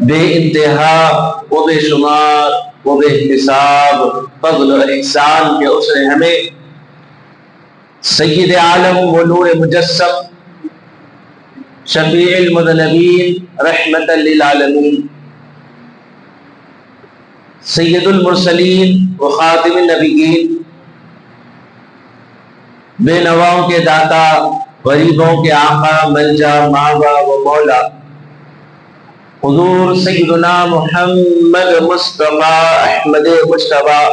بے انتہا و بے شمار و بے حساب فضل و احسان کے اس نے ہمیں سید عالم و نور مجسم شفیع المذنبین رحمت للعالمین سید المرسلین و خاتم النبیین بے نواؤں کے داتا غریبوں کے آقا ملجا ماوا و مولا حضور سیدنا محمد مصطفیٰ احمد مجتبیٰ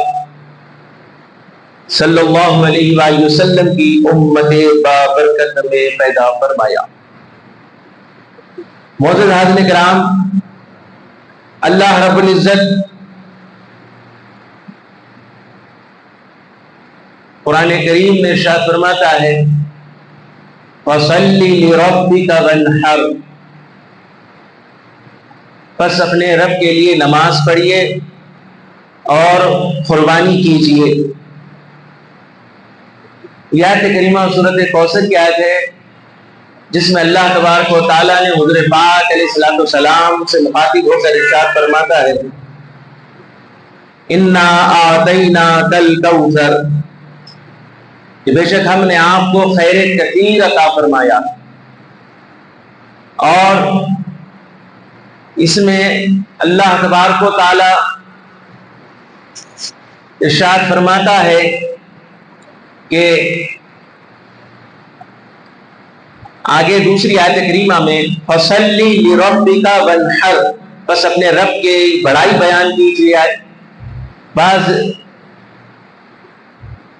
صلی اللہ علیہ وآلہ وسلم کی امت بابرکت میں پیدا فرمایا۔ معزز حاضرین کرام، اللہ رب العزت قرآن کریم میں ارشاد فرماتا ہے فَصَلِّ لِرَبِّكَ وَانْحَرْ، بس اپنے رب کے لیے نماز پڑھیے اور قربانی کیجیے۔ یہ آیت کریمہ سورۃ کوثر کی آیت ہے جس میں اللہ تبارک و تعالیٰ نے حضور پاک علیہ الصلوۃ والسلام سے مخاطب ہو کر ارشاد فرماتا ہے اِنَّا أَعْطَيْنَاكَ الْكَوْثَرَ، کہ بے شک ہم نے آپ کو خیر کثیر عطا فرمایا۔ اور اس میں اللہ تبارک و تعالی ارشاد فرماتا ہے کہ آگے دوسری آیت کریمہ میں فَصَلِّ لِرَبِّكَ وَانْحَرْ، بس اپنے رب کی بڑائی بیان کیجیے۔ بعض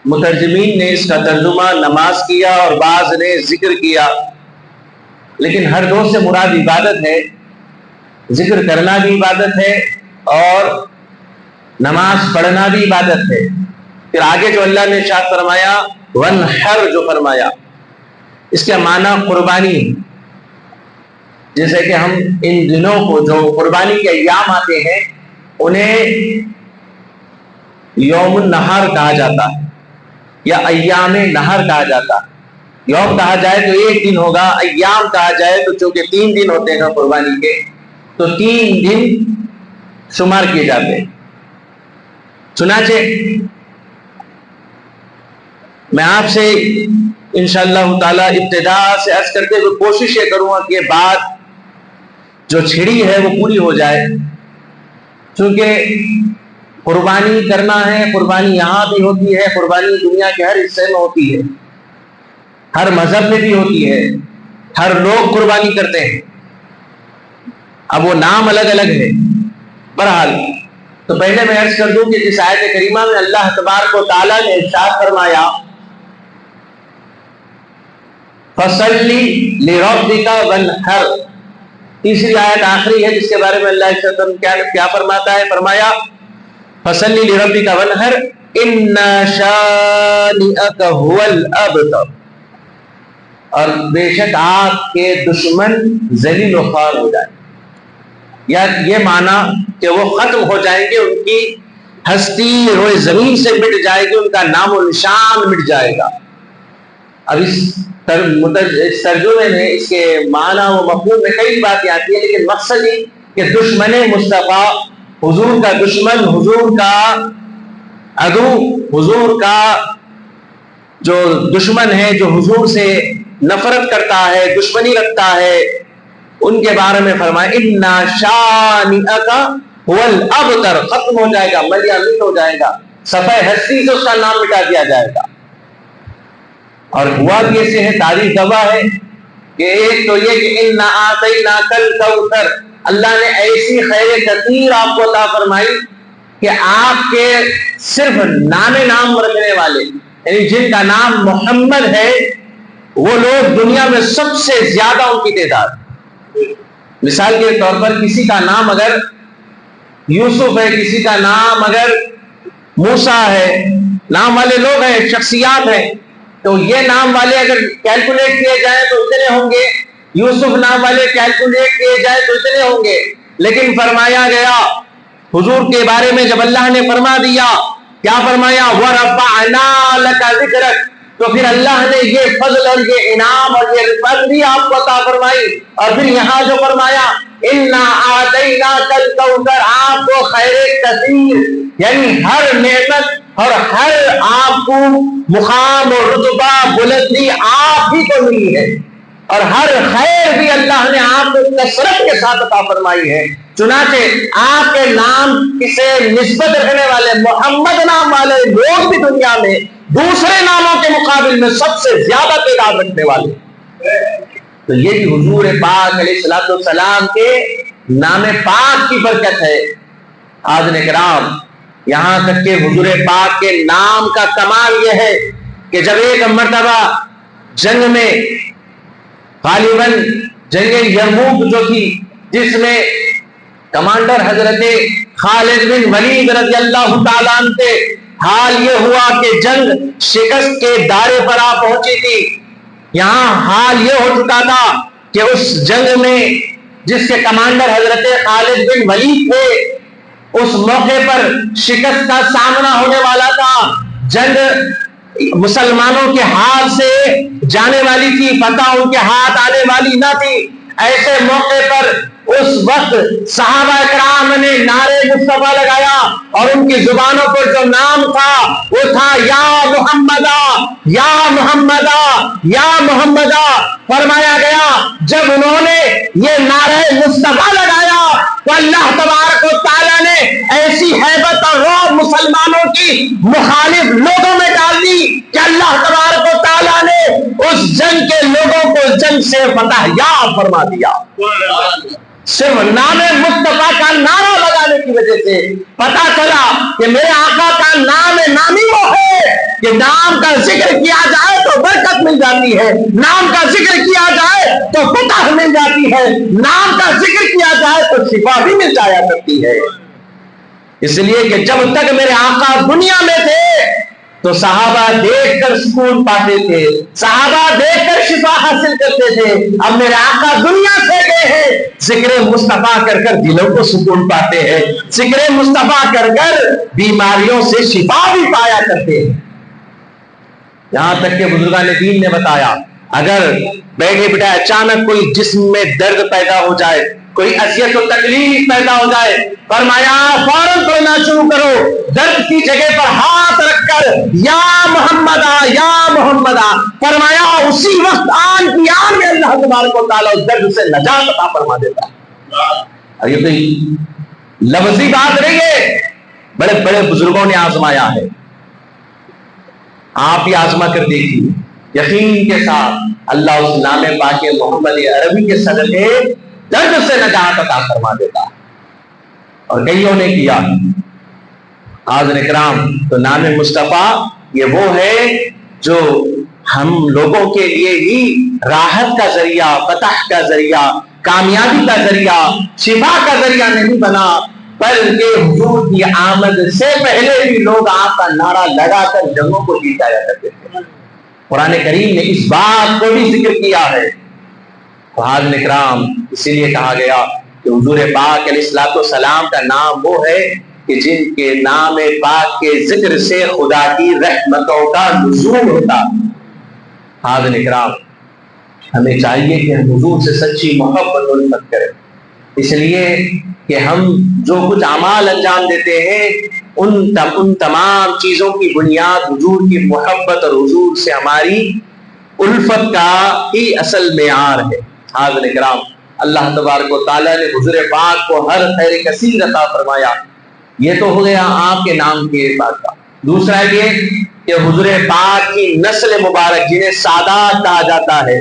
مترجمین نے اس کا ترجمہ نماز کیا اور بعض نے ذکر کیا، لیکن ہر دو سے مراد عبادت ہے۔ ذکر کرنا بھی عبادت ہے اور نماز پڑھنا بھی عبادت ہے۔ پھر آگے جو اللہ نے ارشاد فرمایا وَانْحَرْ جو فرمایا، اس کا معنی قربانی، جیسے کہ ہم ان دنوں کو جو قربانی کے ایام آتے ہیں انہیں یوم النحر کہا جاتا ہے یا ایام نحر کہا جاتا ہے۔ یوم کہا جائے تو ایک دن ہوگا، ایام کہا جائے تو چونکہ 3 دن ہوتے ہیں قربانی کے تو 3 دن شمار کیے جاتے ہیں۔ چنانچہ میں آپ سے انشاءاللہ تعالی ابتدا سے عرض کرتے ہوئے کوشش یہ کروں گا کہ یہ بات جو چھڑی ہے وہ پوری ہو جائے، چونکہ قربانی کرنا ہے، قربانی یہاں بھی ہوتی ہے، قربانی دنیا کے ہر حصے میں ہوتی ہے، ہر مذہب میں بھی ہوتی ہے، ہر لوگ قربانی کرتے ہیں، اب وہ نام الگ الگ ہے۔ بہرحال تو پہلے میں عرض کر دوں کہ اس آیت کریمہ میں اللہ تبارک و تعالیٰ نے ارشاد فرمایا فَصَلِّ لِرَبِّكَ وَانْحَرْ، تیسری آیت آخری ہے جس کے بارے میں اللہ کیا فرماتا ہے، فرمایا فَصَلِّ لِرَبِّكَ وَانْحَرْ إِنَّ شَانِئَكَ هُوَ الْأَبْتَرُ، اور بے شک آپ کے دشمن ذلیل و خوار ہو جائیں، یا یہ معنی کہ وہ ختم ہو جائیں گے، ان کی ہستی روئے زمین سے مٹ جائے گی، ان کا نام و نشان مٹ جائے گا۔ اب اس ترجمے میں اس کے معنی و مفہوم میں کئی باتیں آتی ہیں، لیکن مقصد یہ کہ دشمن مصطفیٰ، حضور کا دشمن، حضور کا عدو، حضور کا جو دشمن ہے، جو حضور سے نفرت کرتا ہے، دشمنی رکھتا ہے، ان کے بارے میں فرمایا اِنَّ شَانِئَكَ هُوَ الْأَبْتَرُ، ختم ہو جائے گا، ملیا مٹ ہو جائے گا، صفحہ ہستی سے اس کا نام مٹا دیا جائے گا۔ اور ہوا بھی ایسے ہے، تاریخ گواہ ہے کہ ایک تو یہ کہ اِنَّا أَعْطَيْنَاكَ الْكَوْثَرَ، اللہ نے ایسی خیر کثیر آپ کو عطا فرمائی کہ آپ کے صرف نام رکھنے والے، یعنی جن کا نام محمد ہے، وہ لوگ دنیا میں سب سے زیادہ ان کی تعداد۔ مثال کے طور پر کسی کا نام اگر یوسف ہے، کسی کا نام اگر موسیٰ ہے، نام والے لوگ ہیں، شخصیات ہیں، تو یہ نام والے اگر کیلکولیٹ کیے جائیں تو اتنے ہوں گے، یوسف نام والے کیلکولیٹ کیے جائیں تو اتنے ہوں گے۔ لیکن فرمایا گیا حضور کے بارے میں، جب اللہ نے فرما دیا، کیا فرمایا وَرَفَعْنَا لَكَ ذِكْرَكَ، تو پھر اللہ نے یہ فضل اور یہ انعام اور یہ رفعت بھی آپ کو عطا فرمائی. اور پھر یہاں جو فرمایا انا اعطیناک الکوثر، آپ کو خیر کثیر، یعنی ہر نعمت اور ہر آپ کو مقام اور رتبہ بلندی آپ ہی کو ملی ہے، اور ہر خیر بھی اللہ نے آپ کو کثرت کے ساتھ عطا فرمائی ہے. چنانچہ آپ کے نام سے نسبت رکھنے والے محمد نام والے لوگ بھی دنیا میں دوسرے ناموں کے مقابل میں سب سے زیادہ تعداد رکھنے والے. تو یہ بھی حضور پاک علیہ الصلوۃ والسلام کے نام پاک کی برکت ہے. حاضرین کرام، یہاں تک کہ حضور پاک کے نام کا کمال یہ ہے کہ جب ایک مرتبہ جنگ میں غالباً جنگ یرموک جو تھی، جس میں کمانڈر حضرت خالد بن ولید رضی اللہ تعالیٰ عنہ تھے، حال یہ ہوا کہ جنگ شکست کے دارے پر آ پہنچی تھی. یہاں حال یہ ہو چکا تھا کہ اس جنگ میں جس کے کمانڈر حضرت خالد بن ولید تھے، اس موقع پر شکست کا سامنا ہونے والا تھا. جنگ مسلمانوں کے ہاتھ سے جانے والی تھی، فتح ان کے ہاتھ آنے والی نہ تھی. ایسے موقع پر اس وقت صحابہ کرام نے نعرے مصطفیٰ لگایا، اور ان کی زبانوں پر جو نام تھا وہ تھا یا محمدہ یا محمدہ یا محمدہ. فرمایا گیا جب انہوں نے یہ نعرے مصطفیٰ لگایا تو اللہ تبارک و تعالیٰ نے ایسی ہیبت اور رعب مسلمانوں کی مخالف لوگوں میں ڈال دی کہ اللہ تبارک و تعالیٰ نے اس جنگ کے لوگوں کو جنگ سے فتح یاب فرما دیا. صرف نام مصطفیٰ کا نعرہ لگانے کی وجہ سے پتا چلا کہ میرے آقا کا نام نامی وہ ہے کہ نام کا ذکر کیا جائے تو برکت مل جاتی ہے، نام کا ذکر کیا جائے تو فتح مل جاتی ہے، نام کا ذکر کیا جائے تو شفا بھی مل جایا کرتی ہے. اس لیے کہ جب تک میرے آقا دنیا میں تھے تو صحابہ دیکھ کر سکون پاتے تھے، صحابہ دیکھ کر شفا حاصل کرتے تھے. اب میرے آقا دنیا سے گئے ہیں، ذکر مصطفیٰ کر کر دلوں کو سکون پاتے ہیں، ذکر مصطفیٰ کر کر بیماریوں سے شفا بھی پایا کرتے ہیں. یہاں تک کہ بزرگان دین نے بتایا اگر بیٹھے بٹھائے اچانک کوئی جسم میں درد پیدا ہو جائے، کوئی اذیت و تکلیف پیدا ہو جائے، فرمایا فوراً پڑھنا شروع کرو، درد کی جگہ پر ہاتھ رکھ کر یا محمدہ یا محمدہ. فرمایا اسی وقت آن کی آن میں اللہ تبارک و تعالیٰ اس درد سے نجات عطا فرما دیتا ہے. اور یہ تو لفظی بات نہیں ہے، بڑے بڑے بزرگوں نے آزمایا ہے. آپ بھی آزما کر دیکھیے، یقین کے ساتھ اللہ اس نام پاک محمد عربی کے صدقے درد سے نجات عطا فرما دیتا ہے. اور کئیوں نے کیا. حاضرین کرام، تو نام مصطفیٰ یہ وہ ہے جو ہم لوگوں کے لیے ہی راحت کا ذریعہ، فتح کا ذریعہ، کامیابی کا ذریعہ، شفا کا ذریعہ نہیں بنا، بلکہ حضور کی آمد سے پہلے بھی لوگ آپ کا نعرہ لگا کر جنگوں کو جیتایا کرتے تھے. قرآن کریم نے اس بات کو بھی ذکر کیا ہے. حاضرین کرام، اسی لیے کہا گیا کہ حضور پاک علیہ الصلوۃ والسلام کا نام وہ ہے کہ جن کے نام پاک کے ذکر سے خدا کی رحمتوں کا نزول ہوتا. حاضرین کرام، ہمیں چاہیے کہ ہم حضور سے سچی محبت اور الفت کریں، اس لیے کہ ہم جو کچھ اعمال انجام دیتے ہیں ان تمام چیزوں کی بنیاد حضور کی محبت اور حضور سے ہماری الفت کا ہی اصل معیار ہے. حاضرین کرام، اللہ تبارک و تعالیٰ نے حضور پاک کو ہر خیر کثیر عطا فرمایا. یہ تو ہو گیا آپ کے نام کے بات کا. دوسرا یہ کہ حضور پاک کی نسل مبارک جنہیں سادات کہا جاتا ہے،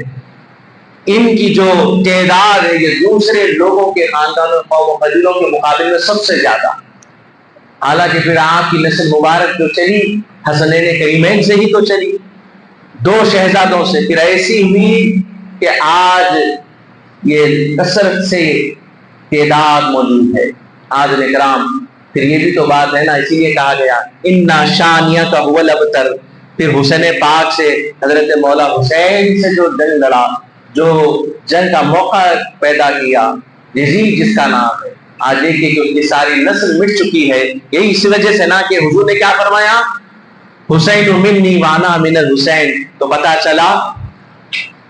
ان کی جو تعداد ہے یہ دوسرے لوگوں کے خاندانوں قوم و قبیلوں کے مقابلے میں سب سے زیادہ. حالانکہ پھر آپ کی نسل مبارک جو چلی حسنین کریمین سے ہی تو چلی، 2 شہزادوں سے، پھر ایسی ہوئی کہ آج یہ کثرت سے تعداد موجود ہے. حاضرین کرام، پھر یہ بھی تو بات ہے نا، اسی لیے کہا گیا انا شانیہ کا هو الابتر. پھر حسین پاک سے، حضرت مولا حسین سے جو جنگ لڑا، جو جنگ کا موقع پیدا کیا، یزید جس کا نام ہے، آج دیکھیے کہ ان کی ساری نسل مٹ چکی ہے. یہی اس وجہ سے نا کہ حضور نے کیا فرمایا حسین منی وانا من الحسین، تو پتا چلا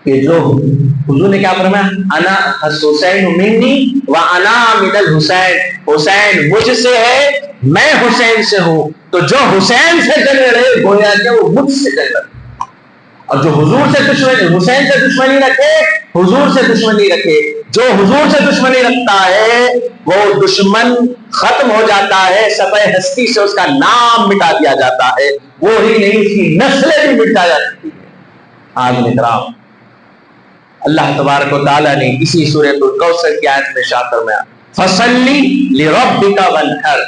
کہ جو حضور نے کیا فرمایا، انا حسین منی وانا من الحسین، حسین مجھ سے ہے میں حسین سے ہوں، تو جو حسین سے جل رہے گویا کہ وہ مجھ سے جل رہے، اور جو حضور سے دشمنی، حسین سے دشمنی رکھے حضور سے دشمنی رکھے، جو حضور سے دشمنی رکھتا ہے وہ دشمن ختم ہو جاتا ہے، صفحہ ہستی سے اس کا نام مٹا دیا جاتا ہے، وہ ہی نہیں اس کی نسلیں بھی مٹا جاتی ہیں۔ آمین کرام، اللہ تبارک و تعالیٰ نے اسی سورۃ الکوثر کی آیت میں ارشاد فرمایا فصلی لربک وانحر،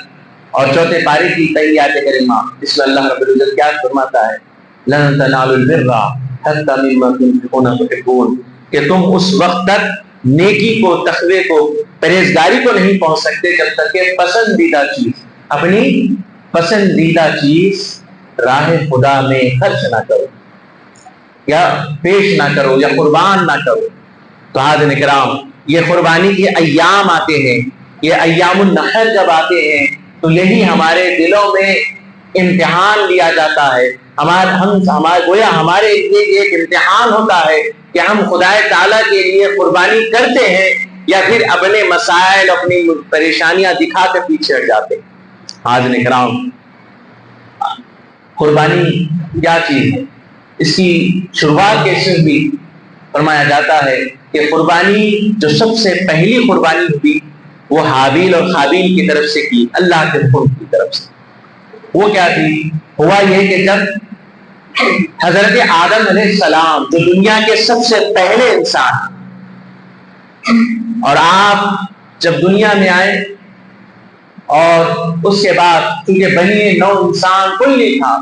اور چوتھے پارے کی پہلی آیت کریمہ اس میں اللہ رب العزت کیا فرماتا ہے، لن تنالوا البر حتى مما تنفقون تحبون، کہ تم اس وقت تک نیکی کو، تقوی کو، پرہیزگاری کو نہیں پہنچ سکتے جب تک کہ پسندیدہ چیز، اپنی پسندیدہ چیز راہ خدا میں خرچ نہ کرو، یا پیش نہ کرو، یا قربان نہ کرو۔ تو حاضرین کرام، یہ قربانی کے ایام آتے ہیں، یہ ایام النحر جب آتے ہیں تو یہی ہمارے دلوں میں امتحان لیا جاتا ہے، گویا ہمارے لیے ایک امتحان ہوتا ہے کہ ہم خدا تعالیٰ کے لیے قربانی کرتے ہیں یا پھر اپنے مسائل، اپنی پریشانیاں دکھا کے پیچھے ہٹ جاتے ہیں۔ حاضرین کرام، قربانی کیا چیز ہے، اس کی شروعات کے سے بھی فرمایا جاتا ہے کہ قربانی جو سب سے پہلی قربانی ہوئی وہ حابیل اور قابیل کی طرف سے کی، اللہ کے حکم کی طرف سے۔ وہ کیا تھی؟ ہوا یہ کہ جب حضرت آدم علیہ السلام جو دنیا کے سب سے پہلے انسان، اور آپ جب دنیا میں آئے اور اس کے بعد چونکہ بنی نو انسان کوئی نہیں تھا،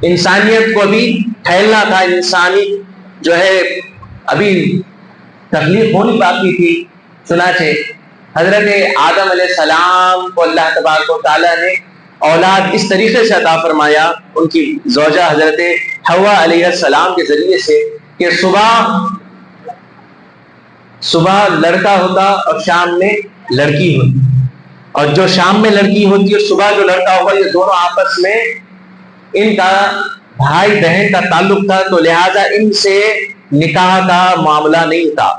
انسانیت کو بھی پھیلنا تھا، انسانی جو ہے ابھی تخلیق ہونی باقی تھی، چنانچہ حضرت آدم علیہ السلام کو اللہ تبارک و تعالیٰ نے اولاد اس طریقے سے عطا فرمایا ان کی زوجہ حضرت حوا علیہ السلام کے ذریعے سے کہ صبح لڑکا ہوتا اور شام میں لڑکی ہوتی، اور جو شام میں لڑکی ہوتی اور صبح جو لڑکا ہوگا، یہ دونوں آپس میں ان کا بھائی بہن کا تعلق تھا، تو لہذا ان سے نکاح کا معاملہ نہیں تھا۔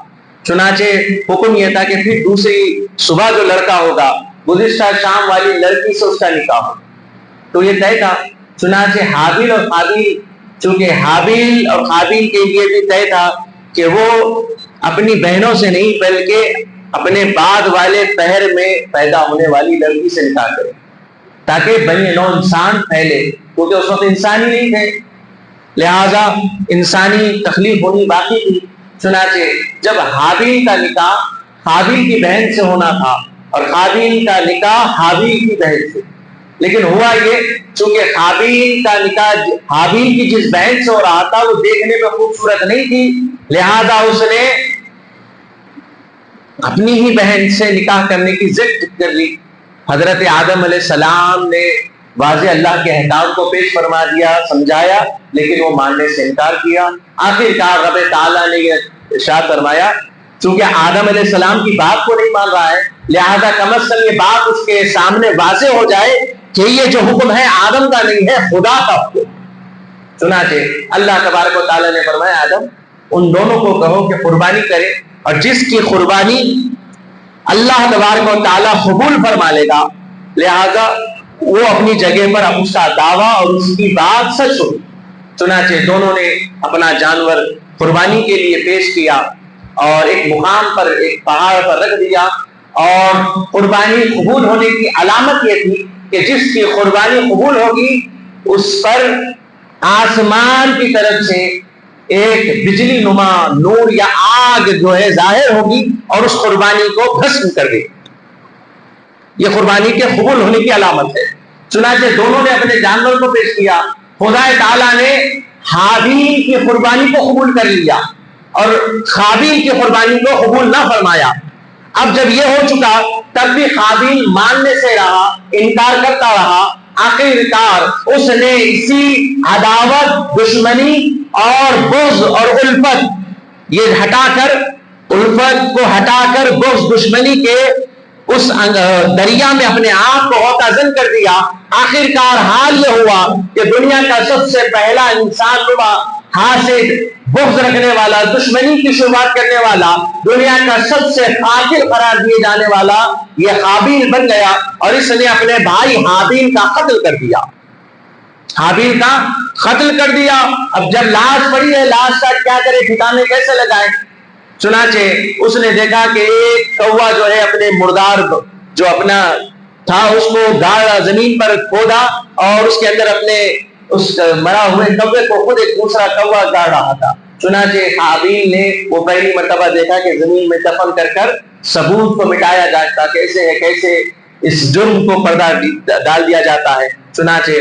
چنانچہ حکم یہ تھا کہ پھر دوسری صبح جو لڑکا ہوگا گزشتہ شام والی لڑکی سے اس کا نکاح ہو، تو یہ طے تھا۔ چنانچہ حابیل اور قابیل، چونکہ حابیل اور قابیل کے لیے بھی طے تھا کہ وہ اپنی بہنوں سے نہیں بلکہ اپنے بعد والے پہر میں پیدا ہونے والی لڑکی سے نکاح کرے تاکہ بنی نو انسان پھیلے، کیونکہ اس وقت انسانی نہیں تھے، لہذا انسانی تخلیق ہونی باقی تھی۔ چنانچہ جب حابیل کا نکاح قابیل کی بہن سے ہونا تھا اور قابیل کا نکاح حابیل کی بہن سے، لیکن ہوا یہ چونکہ قابیل کا نکاح حابیل کی جس بہن سے ہو رہا تھا وہ دیکھنے میں خوبصورت نہیں تھی، لہذا اس نے اپنی ہی بہن سے نکاح کرنے کی ضد کر لی۔ حضرت آدم علیہ السلام نے واضح اللہ کے احکام کو پیش فرما دیا، سمجھایا، لیکن وہ ماننے سے انکار کیا۔ آخرکار رب تعالیٰ نے یہ ارشاد فرمایا چونکہ آدم علیہ السلام کی بات کو نہیں مان رہا ہے، لہذا کم از کم یہ بات اس کے سامنے واضح ہو جائے کہ یہ جو حکم ہے آدم کا نہیں ہے، خدا کا حکم۔ چنانچہ اللہ تبارک و تعالیٰ نے فرمایا آدم ان دونوں کو کہو کہ قربانی کرے، اور جس کی قربانی اللہ تبارک و تعالیٰ قبول فرما لے گا، لہذا وہ اپنی جگہ پر اس کا دعویٰ اور اس کی بات سچ ہوگی۔ چنانچہ دونوں نے اپنا جانور قربانی کے لیے پیش کیا اور ایک مقام پر، ایک پہاڑ پر رکھ دیا، اور قربانی قبول ہونے کی علامت یہ تھی کہ جس کی قربانی قبول ہوگی اس پر آسمان کی طرف سے ایک بجلی نما نور یا آگ جو ہے ظاہر ہوگی اور اس قربانی کو بھسم کر دے، یہ قربانی کے قبول ہونے کی علامت ہے۔ چنانچہ دونوں نے اپنے جانور کو پیش کیا، خدا تعالیٰ نے حابیل کی قربانی کو قبول کر لیا اور قابیل کی قربانی کو قبول نہ فرمایا۔ اب جب یہ ہو چکا تب بھی قابیل ماننے سے رہا، انکار کرتا رہا، آخرکار اس نے اسی عداوت، دشمنی اور بغض اور الفت، یہ ہٹا کر، الفت کو ہٹا کر بغض، دشمنی کے اس دریا میں اپنے آپ کو غوطہ کر دیا. آخر کار حال یہ ہوا کہ دنیا کا سب سے پہلا انسان ہوا حاسد، بغض رکھنے والا، دشمنی کی شروعات کرنے والا، دنیا کا سب سے قاتل قرار دیے جانے والا یہ قابیل بن گیا، اور اس نے اپنے بھائی حابیل کا قتل کر دیا. حابیل کا قتل کر دیا. اب جب لاش پڑی ہے، لاش کا کیا کرے، ٹھکانے کیسے لگائے؟ چنانچہ اس نے دیکھا کہ ایک کوا جو ہے اپنے مردار جو اپنا تھا اس کو گاڑا، زمین پر کھودا اور اس کے اندر اپنے اس مرا ہوئے کوے کو خود ایک دوسرا کوا گاڑ رہا تھا. چنانچہ حابیل نے وہ پہلی مرتبہ دیکھا کہ زمین میں دفن کر کر ثبوت کو مٹایا جاتا کیسے ہے، کیسے اس جرم کو پردہ ڈال دیا جاتا ہے. چنانچہ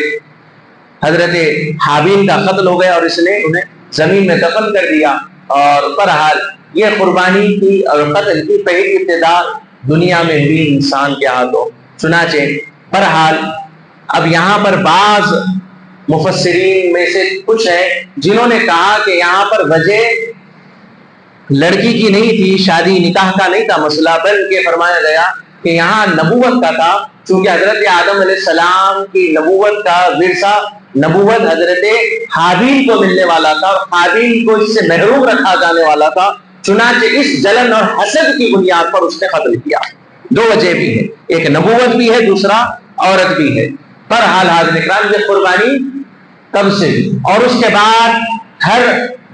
حضرت حابیل کا قتل ہو گیا اور اس نے انہیں زمین میں دفن کر دیا. اور بہرحال یہ قربانی کی اور قتل کی پہلی ابتدا دنیا میں ہوئی انسان کے ہاتھوں. چنانچہ بہرحال اب یہاں پر بعض مفسرین میں سے کچھ ہیں جنہوں نے کہا کہ یہاں پر وجہ لڑکی کی نہیں تھی، شادی نکاح کا نہیں تھا مسئلہ، بلکہ فرمایا گیا کہ یہاں نبوت کا تھا، چونکہ حضرت آدم علیہ السلام کی نبوت کا ورثہ، نبوت حضرت حابیل کو ملنے والا تھا اور حابیل کو اس سے محروم رکھا جانے والا تھا. چنانچہ اس جلن اور حسد کی بنیاد پر اس نے قتل کیا. دو وجہ بھی ہے، ایک نبوت بھی ہے، دوسرا عورت بھی ہے. بہرحال حاضرین اکرام یہ قربانی تب سے اور اس کے بعد ہر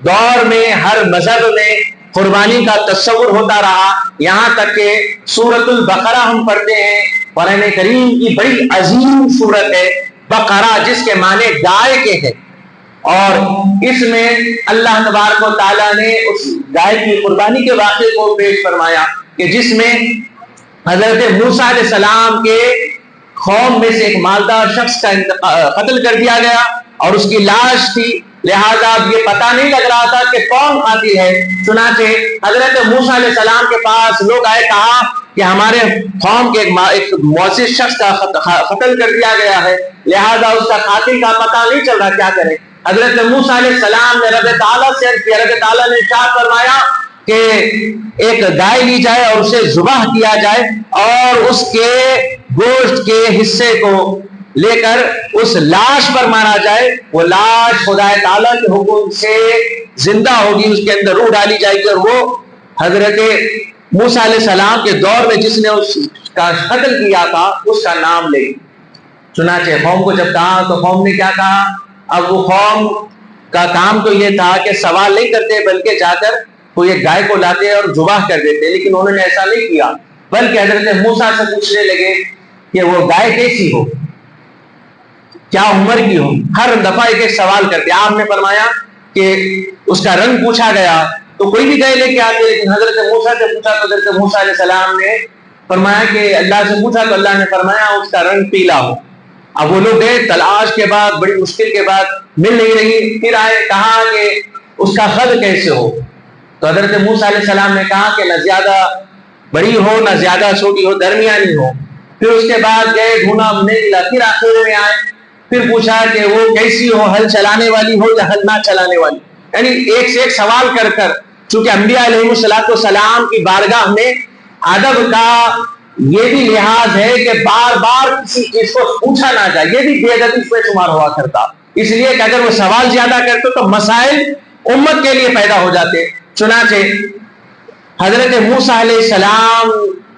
دور میں ہر مذہب میں قربانی کا تصور ہوتا رہا، یہاں تک کہ سورۃ البقرہ ہم پڑھتے ہیں، قرآن کریم کی بڑی عظیم سورت ہے بقرہ، جس کے معنی گائے کے ہیں، اور اس میں اللہ تبارک و تعالیٰ نے اس گائے کی قربانی کے واقعے کو پیش فرمایا کہ جس میں حضرت موسیٰ علیہ السلام کے قوم میں سے ایک مالدار شخص کا قتل کر دیا گیا اور اس کی لاش تھی، لہذا اب یہ پتہ نہیں لگ رہا تھا کہ کون قاتل ہے. چنانچہ حضرت موسیٰ علیہ السلام کے پاس لوگ آئے، کہا کہ ہمارے قوم کے ایک معزز شخص کا قتل کر دیا گیا ہے، لہذا اس کا قاتل کا پتہ نہیں چل رہا، کیا کرے. حضرت موسیٰ علیہ السلام نے رب تعالیٰ سے عرض کیا، رب تعالیٰ نے ارشاد فرمایا کہ ایک گائے لی جائے اور اسے ذبح کیا جائے اور اس کے گوشت کے حصے کو لے کر اس لاش پر مارا جائے. وہ لاش خدا تعالیٰ کے حکم سے زندہ ہوگی، اس کے اندر روح ڈالی جائے گی، اور وہ حضرت موسیٰ علیہ السلام کے دور میں جس نے اس کا قتل کیا تھا اس کا نام لے. چنانچہ قوم کو جب کہا تو قوم نے کیا کہا؟ اب وہ قوم کا کام تو یہ تھا کہ سوال نہیں کرتے بلکہ جا کر کوئی ایک گائے کو لاتے اور ذبح کر دیتے، لیکن انہوں نے ایسا نہیں کیا، بلکہ حضرت موسیٰ سے پوچھنے لگے کہ وہ گائے کیسی ہو، کیا عمر کی ہو. ہر دفعہ ایک سوال کرتے. آپ نے فرمایا کہ اس کا رنگ پوچھا گیا تو کوئی بھی گائے لے کے آتے، لیکن حضرت موسیٰ سے پوچھا تو حضرت موسیٰ علیہ السلام نے فرمایا کہ اللہ سے پوچھا تو اللہ نے فرمایا اس کا رنگ پیلا ہو. اب وہ لوگ گئے، تلاش کے بعد بڑی مشکل کے بعد مل نہیں رہی، پھر آئے، کہا کہ اس کا قد کیسے ہو. تو حضرت موسیٰ علیہ السلام نے کہا کہ نہ زیادہ بڑی ہو نہ زیادہ چھوٹی ہو، درمیانی ہو. پھر اس کے بعد گئے، ڈھونڈا نہیں ملا، پھر آخر میں آئے، پھر پوچھا کہ وہ کیسی ہو، ہل چلانے والی ہو یا ہل نہ چلانے والی. یعنی ایک سے ایک سوال کر کر، چونکہ انبیاء علیہ السلام کی بارگاہ میں ادب کا یہ بھی لحاظ ہے کہ بار بار کسی چیز کو پوچھا نہ جائے، یہ بھی بے ادبی میں شمار ہوا کرتا، اس لیے کہ اگر وہ سوال زیادہ کرتے تو مسائل امت کے لیے پیدا ہو جاتے. چنانچہ حضرت موسیٰ علیہ السلام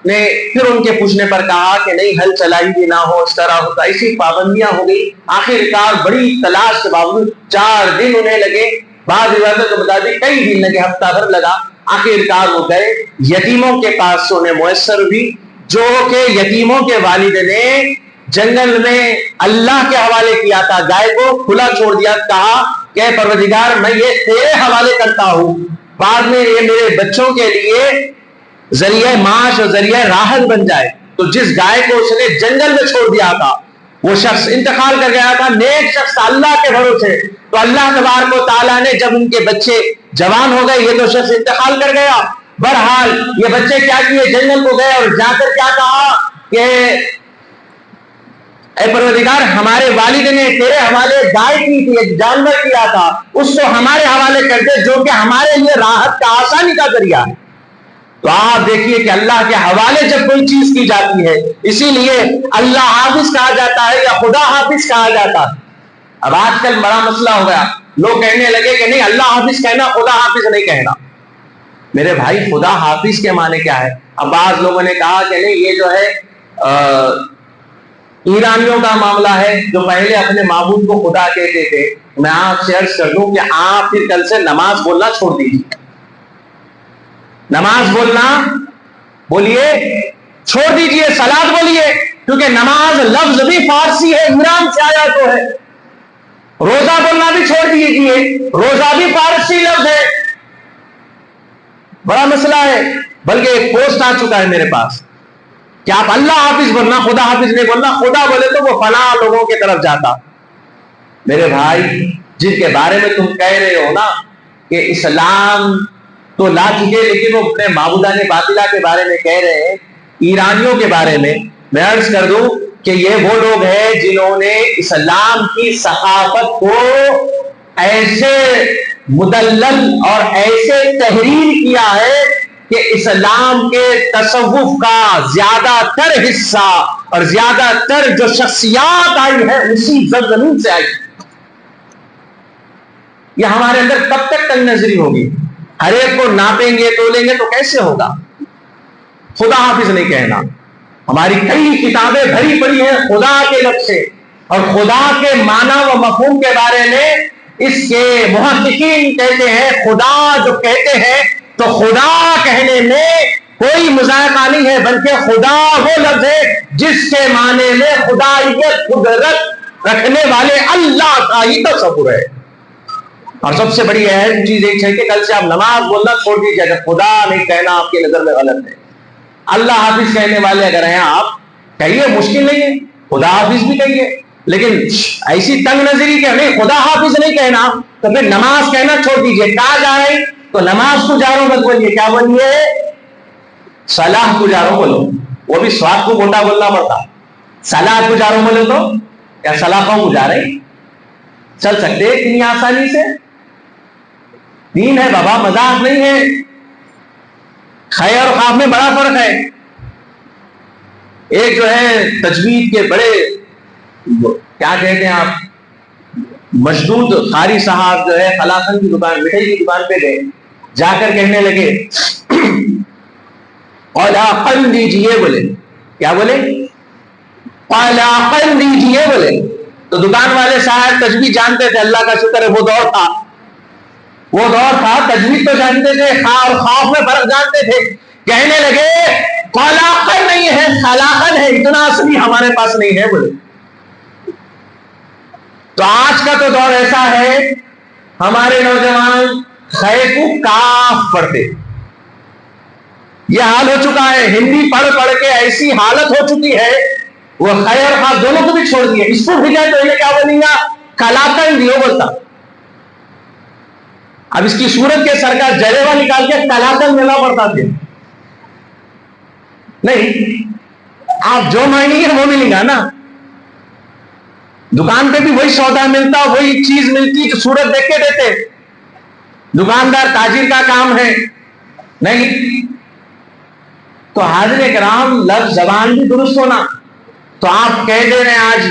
نے پھر ان کے پوچھنے پر کہا کہ نہیں، ہل چلائی بھی نہ ہو، اس طرح ہوتا، اسی پابندیاں ہو گئی. آخر کار بڑی تلاش کے باوجود 4 دن انہیں لگے، بعض روایتوں کے مطابق کئی دن لگے، ہفتہ بھر لگا. آخر کار وہ گئے، یتیموں کے پاس سے انہیں میسر ہوئی، جو کہ یتیموں کے والد نے جنگل میں اللہ کے حوالے کیا تھا، گائے کو کھلا چھوڑ دیا، کہا کہ پروردگار میں یہ تیرے حوالے کرتا ہوں، بعد میں یہ میرے بچوں کے لیے ذریعہ معاش اور ذریعہ راحت بن جائے. تو جس گائے کو اس نے جنگل میں چھوڑ دیا تھا وہ شخص انتقال کر گیا تھا، نیک شخص اللہ کے بھروسے. تو اللہ تبارک و تعالیٰ نے جب ان کے بچے جوان ہو گئے، یہ تو شخص انتقال کر گیا. بہرحال یہ بچے کیا کیے، جنگل کو گئے اور جا کر کیا کہا کہ اے پروردگار، ہمارے والد نے تیرے حوالے گائے کی تھی، ایک جانور کیا تھا، اس کو ہمارے حوالے کر دے جو کہ ہمارے لیے راحت کا، آسانی کا ذریعہ ہے. تو آپ دیکھیے کہ اللہ کے حوالے جب کوئی چیز کی جاتی ہے، اسی لیے اللہ حافظ کہا جاتا ہے یا خدا حافظ کہا جاتا ہے۔ اب آج کل بڑا مسئلہ ہو گیا، لوگ کہنے لگے کہ نہیں اللہ حافظ کہنا، خدا حافظ نہیں کہنا۔ میرے بھائی خدا حافظ کے معنی کیا ہے؟ اب بعض لوگوں نے کہا کہ نہیں یہ جو ہے ایرانیوں کا معاملہ ہے جو پہلے اپنے معبود کو خدا کہتے تھے۔ میں آپ سے عرض کر دوں کہ آپ پھر کل سے نماز بولنا چھوڑ دیجیے، نماز بولنا بولیے چھوڑ دیجیے، صلاۃ بولیے، کیونکہ نماز لفظ بھی فارسی ہے، ایران سے آیا تو ہے۔ روزہ بولنا بھی چھوڑ دیجیے، روزہ بھی فارسی لفظ ہے۔ بڑا مسئلہ ہے، بلکہ ایک پوسٹ آ چکا ہے میرے پاس کہ آپ اللہ حافظ بولنا، خدا حافظ نہیں بولنا، خدا بولے تو وہ فلاں لوگوں کی طرف جاتا۔ میرے بھائی جن کے بارے میں تم کہہ رہے ہو نا کہ اسلام تو لا چکے لیکن وہ اپنے معبودان باطلہ کے بارے میں کہہ رہے ہیں، ایرانیوں کے بارے میں عرض کر دوں کہ یہ وہ لوگ ہیں جنہوں نے اسلام کی ثقافت کو ایسے مدلل اور ایسے تحریر کیا ہے کہ اسلام کے تصوف کا زیادہ تر حصہ اور زیادہ تر جو شخصیات آئی ہے اسی زمین سے آئی۔ یہ ہمارے اندر کب تک تنگ نظری ہوگی؟ ہر ایک کو ناپیں گے تولیں گے تو کیسے ہوگا؟ خدا حافظ نہیں کہنا۔ ہماری کئی کتابیں بھری پڑی ہیں خدا کے لفظ سے، اور خدا کے معنی و مفہوم کے بارے میں اس کے محققین کہتے ہیں خدا جو کہتے ہیں تو خدا کہنے میں کوئی مذائقہ نہیں ہے، بلکہ خدا وہ لفظ ہے جس کے معنی میں خدائیت قدرت رکھنے والے اللہ کا ہی تصور ہے۔ اور سب سے بڑی اہم چیز ایک ہے کہ کل سے آپ نماز بولنا چھوڑ دیجیے اگر خدا نہیں کہنا آپ کی نظر میں غلط ہے۔ اللہ حافظ کہنے والے اگر ہیں آپ کہیے، مشکل نہیں ہے، خدا حافظ بھی کہیے، لیکن ایسی تنگ نظری کہ نہیں خدا حافظ نہیں کہنا تو پھر نماز کہنا چھوڑ دیجیے۔ کہا جائے تو نماز کو جارو مت بولیے، کیا بولیے؟ صلاح کو جارو بولو، وہ بھی سواد کو موٹا بولنا پڑتا۔ صلاح کو جارو بولے تو کیا صلاحوں کو جا رہے چل سکتے اتنی آسانی سے؟ دین ہے بابا، مذاق نہیں ہے۔ خیر اور خواب میں بڑا فرق ہے۔ ایک جو ہے تجوید کے بڑے کیا کہتے ہیں آپ مشدود قاری صاحب جو ہے خلاقن کی دکان، مٹھائی کی دکان پہ گئے، جا کر کہنے لگے قلاقن دیجیے، بولے کیا بولے؟ قلاقن دیجیے بولے۔ تو دکان والے صاحب تجوید جانتے تھے، اللہ کا شکر ہے وہ دور تھا، وہ دور تھا تجوید تو جانتے تھے، خواہ اور خوف میں فرق جانتے تھے۔ کہنے لگے قلاقن نہیں ہے خلاقن ہے، اتنا اصلی ہمارے پاس نہیں ہے بولے۔ تو آج کا تو دور ایسا ہے ہمارے نوجوان خے کو کاف پڑھتے، یہ حال ہو چکا ہے۔ ہندی پڑھ پڑھ کے ایسی حالت ہو چکی ہے وہ خے اور خاف دونوں کو بھی چھوڑ دیے۔ اس کو بھی جائے تو انہیں کیا بولیں گا؟ کلاکن دیو بولتا۔ اب اس کی صورت کے سرکار جریوا نکال کے کلاکن ملا پڑتا تھے، نہیں آپ جو مانگیں گے وہ ملے گا نا۔ دکان پہ بھی وہی سودا ملتا، وہی چیز ملتی کہ صورت دیکھ کے دیتے۔ دکاندار تاجر کا کام ہے نہیں تو حاضر کرام لفظ زبان بھی درست ہونا۔ تو آپ کہہ دے رہے ہیں آج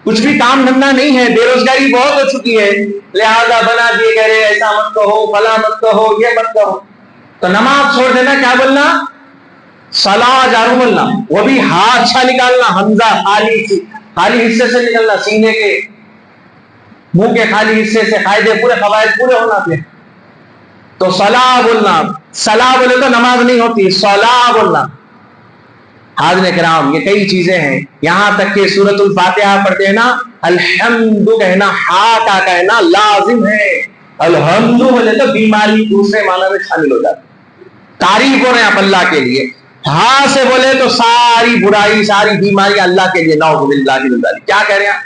کچھ بھی کام دھندہ نہیں ہے، بے روزگاری بہت ہو چکی ہے، لہذا بنا دیے کہہ رہے ایسا مت کہو، فلاں مت کہو، یہ مت کہو۔ تو نماز چھوڑ دینا، کیا بولنا؟ صلاح جارو بولنا، وہ بھی ہاتھ اچھا نکالنا، حمزہ خالی حصے سے نکلنا، سینے کے منہ کے خالی حصے سے، قاعدے پورے قواعد پورے ہونا پھر۔ تو صلاح بولنا، صلاح بولے تو نماز نہیں ہوتی، صلاح بولنا۔ حاضر کرام یہ کئی چیزیں ہیں، یہاں تک کہ سورۃ الفاتحہ پڑھتے ہیں نا، الحمد کہنا، ہا کا کہنا لازم ہے۔ الحمد بولے تو بیماری دوسرے معنی میں شامل ہو جاتی، تعریف ہو رہے ہیں آپ اللہ کے لیے۔ ہاں سے بولے تو ساری برائی ساری بیماری اللہ کے لیے، نعوذ باللہ من ذالک۔ کیا کہہ رہے ہیں؟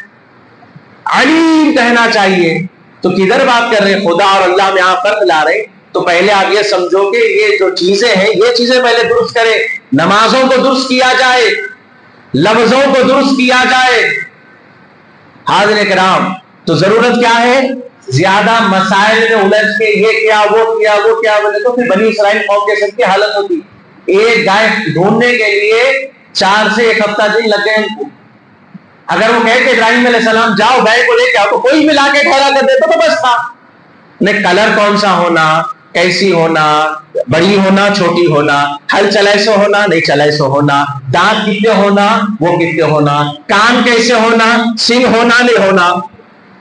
علیم کہنا چاہیے۔ تو کدھر بات کر رہے ہیں؟ خدا اور اللہ میں آپ فرق لا رہے ہیں۔ تو پہلے آپ یہ سمجھو کہ یہ جو چیزیں ہیں یہ چیزیں پہلے درست کریں، نمازوں کو درست کیا جائے، لفظوں کو درست کیا جائے۔ حاضر کرام تو ضرورت کیا ہے؟ زیادہ مسائل میں الجھ کے یہ کیا وہ کیا وہ کیا بولے تو پھر بنی اسرائیل قوم کے سب کی حالت ہوتی. ایک گائے ڈھونڈنے کے لیے 4 سے 1 ہفتہ دن لگ گئے ان کو. اگر وہ کہتے ابراہیم علیہ السلام جاؤ گائے کو لے کے آؤ تو کوئی بھی لا کے ٹھہرا کر دیتا تو بس تھا. کلر کون سا ہونا, کیسی ہونا, بڑی ہونا چھوٹی ہونا, ہل چلائے سو ہونا نہیں چلائے سو ہونا, دانت کتنے ہونا وہ کتنے ہونا, کان کیسے ہونا, سنگ ہونا نہیں ہونا.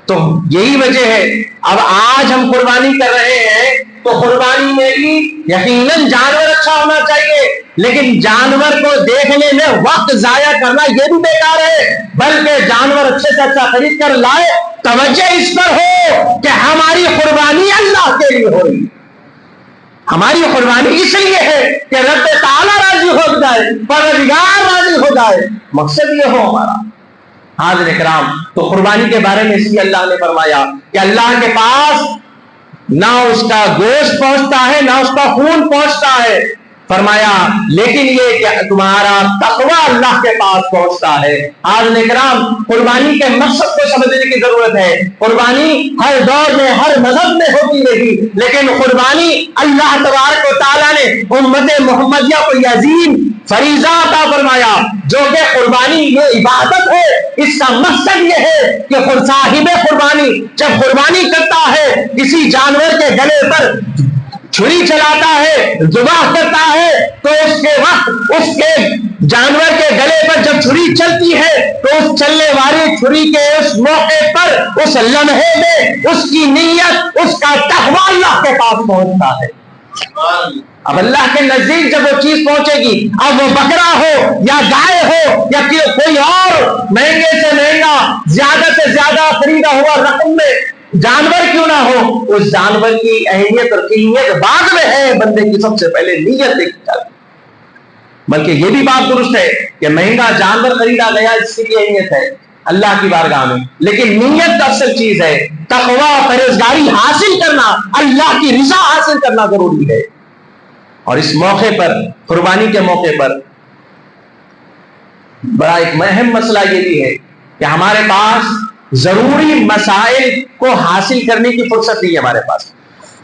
تو یہی وجہ ہے. اب آج ہم قربانی کر رہے ہیں تو قربانی میں بھی یقیناً جانور اچھا ہونا چاہیے, لیکن جانور کو دیکھنے میں وقت ضائع کرنا یہ بھی بیکار ہے, بلکہ جانور اچھے سے اچھا خرید کر لائے. توجہ اس پر ہو کہ ہماری قربانی اللہ کے لیے ہو رہی ہے. ہماری قربانی اس لیے ہے کہ رب تعالیٰ راضی ہو جائے, پروردگار راضی ہو جائے, مقصد یہ ہو ہمارا. حاضر اکرام, تو قربانی کے بارے میں اس لیے اللہ نے فرمایا کہ اللہ کے پاس نہ اس کا گوشت پہنچتا ہے نہ اس کا خون پہنچتا ہے. فرمایا لیکن یہ کہ تمہارا تقوی اللہ کے پاس پہنچتا ہے. حاضر اکرام, قربانی کے مقصد کو سمجھنے کی ضرورت ہے. قربانی ہر دور میں ہر مذہب میں ہوتی رہی, لیکن قربانی اللہ تبارک و تعالیٰ نے امت محمدیہ کو یہ عظیم فریضہ عطا فرمایا جو کہ قربانی یہ عبادت ہے. اس کا مقصد یہ ہے کہ صاحب قربانی جب قربانی کرتا ہے کسی جانور کے گلے پر چھری چلاتا ہے, ذبح کرتا ہے, تو اس کے وقت اس کے جانور کے گلے پر جب چھری چلتی ہے تو اس چلنے والی چھری کے اس موقع پر اس لمحے میں اس کی نیت اس کا تقویٰ اللہ کے پاس پہنچتا ہے. اب اللہ کے نزدیک جب وہ چیز پہنچے گی, اب وہ بکرا ہو یا گائے ہو یا کوئی اور مہنگے سے مہنگا زیادہ سے زیادہ خریدا ہوا رقم میں جانور کیوں نہ ہو, اس جانور کی اہمیت اور قیمت بعد میں ہے, بندے کی سب سے پہلے نیت دیکھی جاتی. بلکہ یہ بھی بات درست ہے کہ مہنگا جانور خریدا گیا اس کی اہمیت ہے اللہ کی بارگاہ میں, لیکن نیت اصل چیز ہے. تقویٰ پرہیزگاری حاصل کرنا, اللہ کی رضا حاصل کرنا ضروری ہے. اور اس موقع پر, قربانی کے موقع پر, بڑا ایک اہم مسئلہ یہ بھی ہے کہ ہمارے پاس ضروری مسائل کو حاصل کرنے کی فرصت نہیں ہے ہمارے پاس.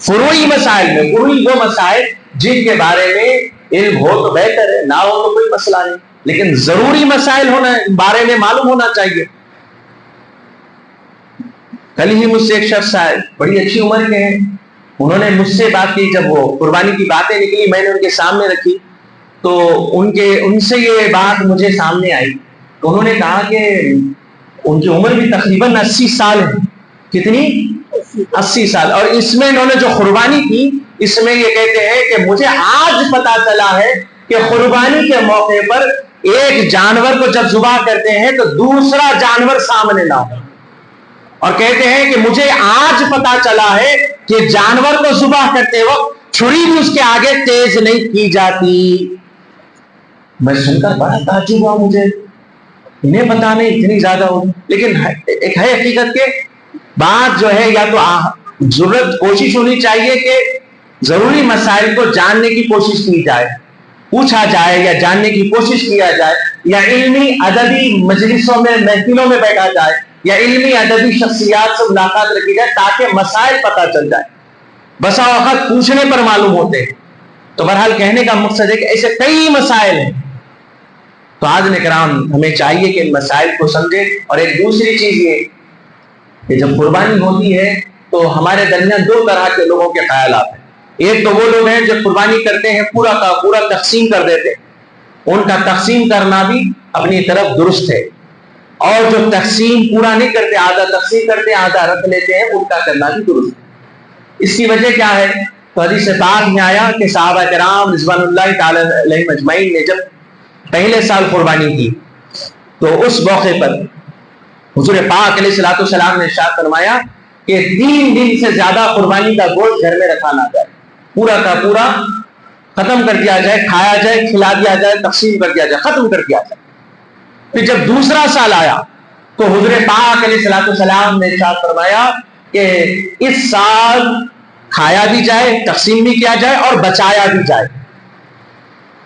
فروعی مسائل میں, فروعی وہ مسائل جن کے بارے میں علم ہو تو بہتر ہے, نہ ہو تو کوئی مسئلہ نہیں, لیکن ضروری مسائل ہونا بارے میں معلوم ہونا چاہیے. کل ہی مجھ سے ایک شخص آئے, بڑی اچھی عمر کے ہیں, انہوں نے مجھ سے بات کی. جب وہ قربانی کی باتیں نکلی میں نے ان کے سامنے رکھی تو ان سے یہ بات مجھے سامنے آئی. تو انہوں نے کہا کہ ان کی عمر بھی تقریباً 80 سال ہے. کتنی؟ 80 سال. اور اس میں انہوں نے جو قربانی کی, اس میں یہ کہتے ہیں کہ مجھے آج پتا چلا ہے کہ قربانی کے موقع پر ایک جانور کو جب ذبح کرتے ہیں تو دوسرا جانور سامنے نہ ہو. اور کہتے ہیں کہ مجھے آج پتا چلا ہے کہ جانور کو ذبح کرتے وقت چھری بھی اس کے آگے تیز نہیں کی جاتی. میں سن کر بڑا تعجب ہوا, مجھے انہیں پتا نہیں اتنی زیادہ ہو, لیکن ایک ہے حقیقت کے بات جو ہے, یا تو ضرورت کوشش ہونی چاہیے کہ ضروری مسائل کو جاننے کی کوشش کی جائے, پوچھا جائے یا جاننے کی کوشش کیا جائے, یا علمی ادبی مجلسوں میں محفلوں میں بیٹھا جائے, یا علمی ادبی شخصیات سے ملاقات رکھی جائے تاکہ مسائل پتہ چل جائے. بسا وقت پوچھنے پر معلوم ہوتے ہیں. تو بہرحال کہنے کا مقصد ہے کہ ایسے کئی مسائل ہیں. تو حاضرین کرام, ہمیں چاہیے کہ ان مسائل کو سمجھیں. اور ایک دوسری چیز یہ کہ جب قربانی ہوتی ہے تو ہمارے درمیان 2 طرح کے لوگوں کے خیالات ہیں. ایک تو وہ لوگ ہیں جو قربانی کرتے ہیں پورا کا پورا تقسیم کر دیتے ہیں, ان کا تقسیم کرنا بھی اپنی طرف درست ہے. اور جو تقسیم پورا نہیں کرتے, آدھا تقسیم کرتے آدھا رکھ لیتے ہیں, ان کا کرنا بھی درست ہے. اس کی وجہ کیا ہے؟ تو حدیث پاک میں آیا کہ صحابہ کرام رضوان اللہ تعالی علیہم اجمعین نے جب پہلے سال قربانی کی تو اس موقع پر حضور پاک علیہ الصلوۃ والسلام نے ارشاد فرمایا کہ 3 دن سے زیادہ قربانی کا گوشت گھر میں رکھا نہ جائے, پورا کا پورا ختم کر دیا جائے, کھایا جائے, کھلا دیا جائے, تقسیم کر دیا جائے, ختم کر دیا جائے. پھر جب دوسرا سال آیا تو حضور پاک علیہ الصلوۃ والسلام نے ارشاد فرمایا کہ اس سال کھایا بھی جائے, تقسیم بھی کیا جائے اور بچایا بھی جائے,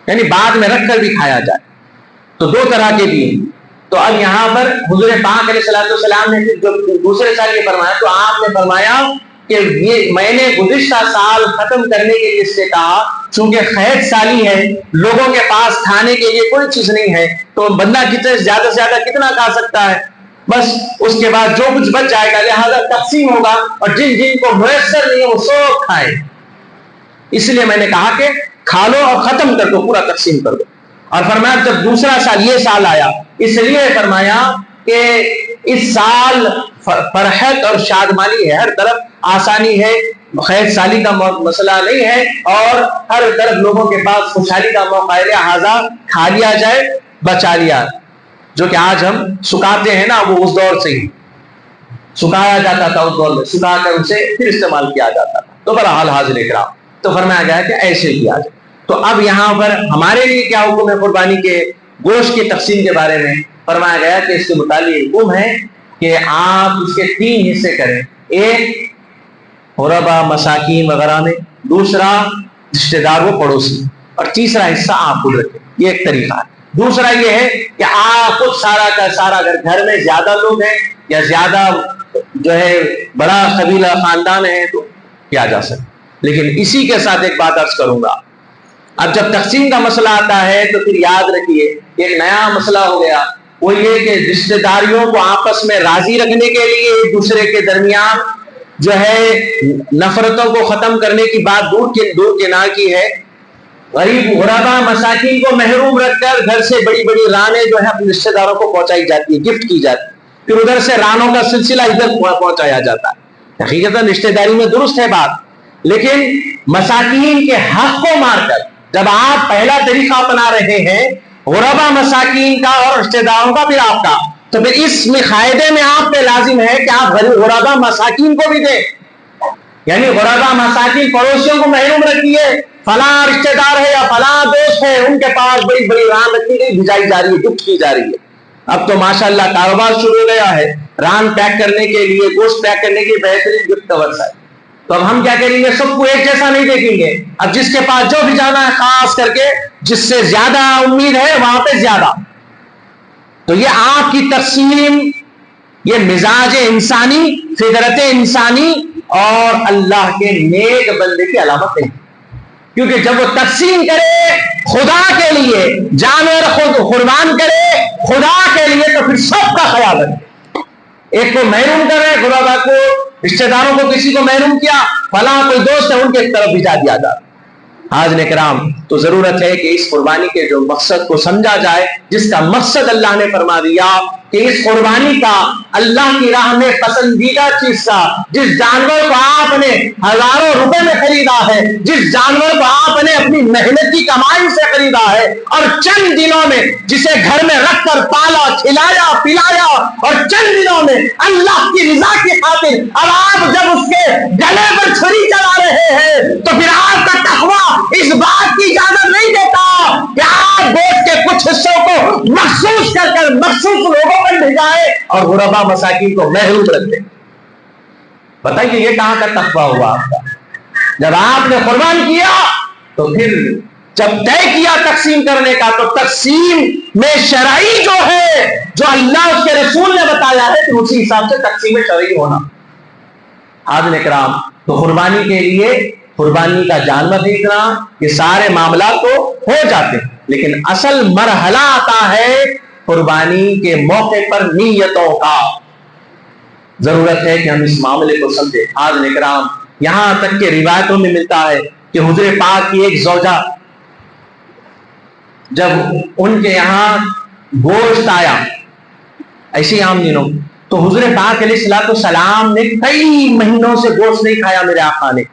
یعنی بعد میں رکھ کر بھی کھایا جائے. تو 2 طرح کے بھی ہیں. تو اب یہاں پر حضور پاک علیہ السلام نے جو دوسرے سال یہ فرمایا تو آپ نے فرمایا کہ یہ میں نے گزشتہ سال ختم کرنے کے لیے اس سے کہا، چونکہ خیر سالی ہے، لوگوں کے پاس کھانے کے لیے کوئی چیز نہیں ہے، تو بندہ کتنے زیادہ سے زیادہ کتنا کھا سکتا ہے، بس اس کے بعد جو کچھ بچ جائے گا لہذا تقسیم ہوگا، اور جن جن کو میسر نہیں ہے وہ سب کھائیں۔ اس لیے میں نے کہا کہ کھا لو اور ختم کر دو، پورا تقسیم کر دو۔ اور فرمایا جب دوسرا سال یہ سال آیا، اس لیے فرمایا کہ اس سال فرحت اور شادمانی ہے، ہر طرف آسانی ہے، خیر سالی کا مسئلہ نہیں ہے، اور ہر طرف لوگوں کے پاس خوشحالی کا موقع ہے، لہذا کھا لیا جائے، بچا لیا، جو کہ آج ہم سکھاتے ہیں نا، وہ اس دور سے ہی سکھایا جاتا تھا، اس دور میں سکھا کر اسے پھر استعمال کیا جاتا تھا۔ تو بہرحال حاضر اکرام، تو فرمایا گیا کہ ایسے کیا جائے۔ تو اب یہاں پر ہمارے لیے کیا حکم ہے قربانی کے گوشت کی تقسیم کے بارے میں؟ فرمایا گیا کہ اس کے متعلق حکم ہے کہ آپ اس کے 3 حصے کریں، ایک غربا مساکین وغیرہ میں، دوسرا رشتے دار و پڑوسی، اور تیسرا حصہ آپ خود رکھیں۔ یہ ایک طریقہ ہے۔ دوسرا یہ ہے کہ آپ خود سارا کا سارا، اگر گھر میں زیادہ لوگ ہیں یا زیادہ جو ہے بڑا قبیلہ خاندان ہے تو کیا جا سکے۔ لیکن اسی کے ساتھ ایک بات عرض کروں گا، اب جب تقسیم کا مسئلہ آتا ہے تو پھر یاد رکھیے ایک نیا مسئلہ ہو گیا، وہ یہ کہ رشتہ داریوں کو آپس میں راضی رکھنے کے لیے ایک دوسرے کے درمیان جو ہے نفرتوں کو ختم کرنے کی بات دور کے نہ کی ہے، غریب غربا مساکین کو محروم رکھ کر گھر سے بڑی بڑی رانیں جو ہے اپنے رشتہ داروں کو پہنچائی جاتی ہے، گفٹ کی جاتی ہے، پھر ادھر سے رانوں کا سلسلہ ادھر پہنچایا جاتا ہے۔ حقیقتاً رشتہ داری میں درست ہے بات، لیکن مساکین کے حق کو مار کر جب آپ پہلا طریقہ اپنا رہے ہیں غربا مساکین کا اور رشتہ داروں کا پھر آپ کا، تو پھر اس قاعدے میں آپ پہ لازم ہے کہ آپ غربا مساکین کو بھی دیں، یعنی غربا مساکین پڑوسیوں کو محروم رکھیے، فلاں رشتہ دار ہے یا فلاں دوست ہے ان کے پاس بڑی بڑی ران رکھی گئی، بھجائی جا رہی ہے، گفٹ کی جا رہی ہے۔ اب تو ماشاءاللہ کاروبار شروع ہو گیا ہے، ران پیک کرنے کے لیے، گوشت پیک کرنے کے بہترین گفٹ کورز ہے۔ تو اب ہم کیا کریں گے، سب کو ایک جیسا نہیں دیکھیں گے، اب جس کے پاس جو بھی جانا ہے خاص کر کے جس سے زیادہ امید ہے وہاں پہ زیادہ۔ تو یہ آپ کی تقسیم، یہ مزاج انسانی، فطرت انسانی اور اللہ کے نیک بندے کی علامت ہے، کیونکہ جب وہ تقسیم کرے خدا کے لیے، جانور خود قربان کرے خدا کے لیے، تو پھر سب کا خیال رکھے۔ ایک کو محروم کر رہے غربا کو، رشتہ داروں کو کسی کو محروم کیا، فلاں کوئی دوست ہے ان کے طرف بھیجا دیا جاتا۔ حاضرین کرام، تو ضرورت ہے کہ اس قربانی کے جو مقصد کو سمجھا جائے، جس کا مقصد اللہ نے فرما دیا کہ اس قربانی کا اللہ کی راہ میں پسندیدہ چیز کا، جس جانور کو آپ نے ہزاروں روپے میں خریدا ہے، جس جانور کو آپ نے اپنی محنت کی کمائی سے خریدا ہے، اور چند دنوں میں جسے گھر میں رکھ کر پالا، کھلایا پلایا، اور چند دنوں میں اللہ کی رضا کی خاطر اب آپ جب اس کے گلے پر چھری چلا رہے ہیں، تو پھر آپ کا تقویٰ اس بات کی اجازت نہیں دیتا کہ آپ گوشت کے کچھ حصوں کو مخصوص کر مخصوص لوگوں پر بھیجائے اور غربا مساکین کو محروم رکھ دیں۔ بتائیے یہ کہاں کا تقویٰ ہوا آپ کا؟ جب آپ نے قربان کیا تو پھر جب طے کیا تقسیم کرنے کا، تو تقسیم میں شرعی جو ہے، جو اللہ اس کے رسول نے بتایا ہے، تو اسی حساب سے تقسیم شرعی ہونا۔ حاضرین کرام، تو قربانی کے لیے قربانی کا جانور خریدنا، یہ سارے معاملات تو ہو جاتے ہیں، لیکن اصل مرحلہ آتا ہے قربانی کے موقع پر نیتوں کا۔ ضرورت ہے کہ ہم اس معاملے کو سمجھیں۔ حاضرین کرام، یہاں تک کہ روایتوں میں ملتا ہے کہ حضور پاک کی ایک زوجہ، جب ان کے یہاں گوشت آیا ایسی عام دنوں، تو حضور پاک علیہ السلام نے کئی مہینوں سے گوشت نہیں کھایا میرے آقا نے،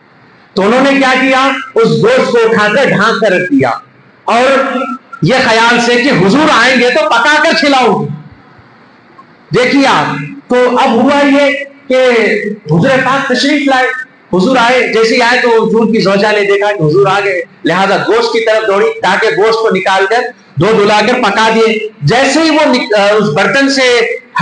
تو انہوں نے کیا کیا، اس گوشت کو اٹھا کر ڈھانک کر رکھ دیا، اور یہ خیال سے کہ حضور آئیں گے تو پکا کر کھلاؤں گی۔ دیکھیے آپ، تو اب ہوا یہ کہ حضور پاک تشریف لائے، حضور آئے، جیسے ہی آئے تو حضور کی زوجہ نے دیکھا کہ حضور آ گئے، لہذا گوشت کی طرف دوڑی تاکہ گوشت کو نکال کر دھو دھلا کر پکا دیے۔ جیسے ہی وہ اس برتن سے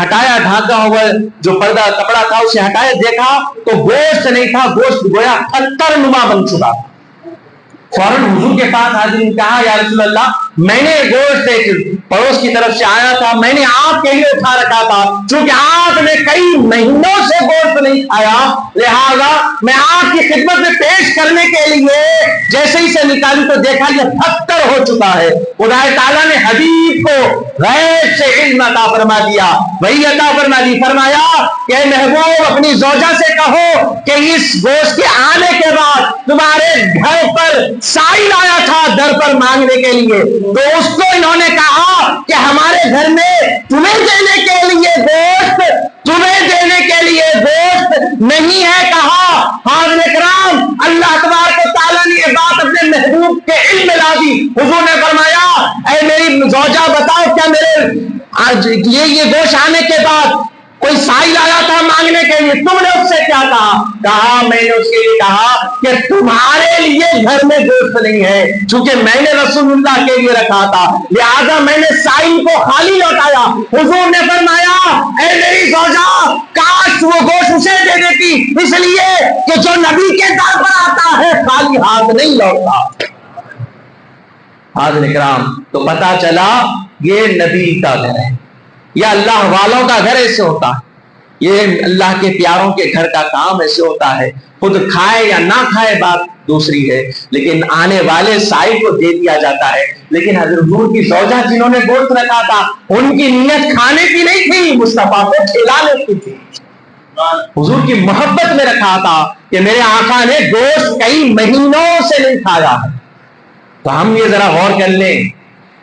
ہٹایا، ڈھانکا ہوا جو پردہ کپڑا تھا اسے ہٹایا، دیکھا تو گوشت نہیں تھا، گوشت گویا پتھر نما بن چکا۔ فوراً حضور کے پاس حاضر کہا، یا رسول اللہ میں نے گوشت ایک پڑوس کی طرف سے آیا تھا, میں نے آپ کے لیے اٹھا رکھا تھا, چونکہ آپ نے کئی مہینوں سے گوشت نہیں کھایا, لہذا میں آپ کی خدمت میں پیش کرنے کے لیے جیسے ہی سے نکالی تو دیکھا یہ پتھر ہو چکا ہے. خدا تعالیٰ نے حبیب کو غیب سے علم عطا فرما دیا, وہی عطا فرما دی, فرمایا کہ محبوب اپنی زوجہ سے کہو کہ اس گوشت کے آنے کے بعد تمہارے گھر پر سائل آیا تھا در پر مانگنے کے لیے, تو اس کو انہوں نے کہا کہ ہمارے گھر میں تمہیں دینے کے لیے گوشت نہیں ہے. کہا حاضر کرام اللہ تبارک و تعالیٰ نے یہ بات اپنے محبوب کے علم میں لا دی. حضور نے فرمایا اے میری زوجہ بتاؤ کیا میرے یہ گوشت آنے کے بعد کوئی سائل آیا تھا مانگنے کے لیے, تم نے اس سے کیا کہا؟ کہا میں نے اس کے لیے کہا کہ تمہارے لیے گھر میں گوشت نہیں ہے, چونکہ میں نے رسول اللہ کے لیے رکھا تھا, لہذا میں نے سائل کو خالی لوٹایا. حضور نے فرمایا اے میری زوجہ کاش وہ گوشت اسے دے دیتی, اس لیے کہ جو نبی کے در پر آتا ہے خالی ہاتھ نہیں لوٹتا. حاضرین کرام, تو پتا چلا یہ نبی کا گھر ہے, یہ اللہ والوں کا گھر ایسے ہوتا ہے, یہ اللہ کے پیاروں کے گھر کا کام ایسے ہوتا ہے. خود کھائے یا نہ کھائے بات دوسری ہے, لیکن آنے والے سائل کو دے دیا جاتا ہے. لیکن حضرت حضور کی زوجہ جنہوں نے گوشت رکھا تھا ان کی نیت کھانے کی نہیں تھی, مصطفیٰ کو کھلانے کی تھی. حضور کی محبت میں رکھا تھا کہ میرے آقا نے گوشت کئی مہینوں سے نہیں کھایا ہے. تو ہم یہ ذرا غور کر لیں,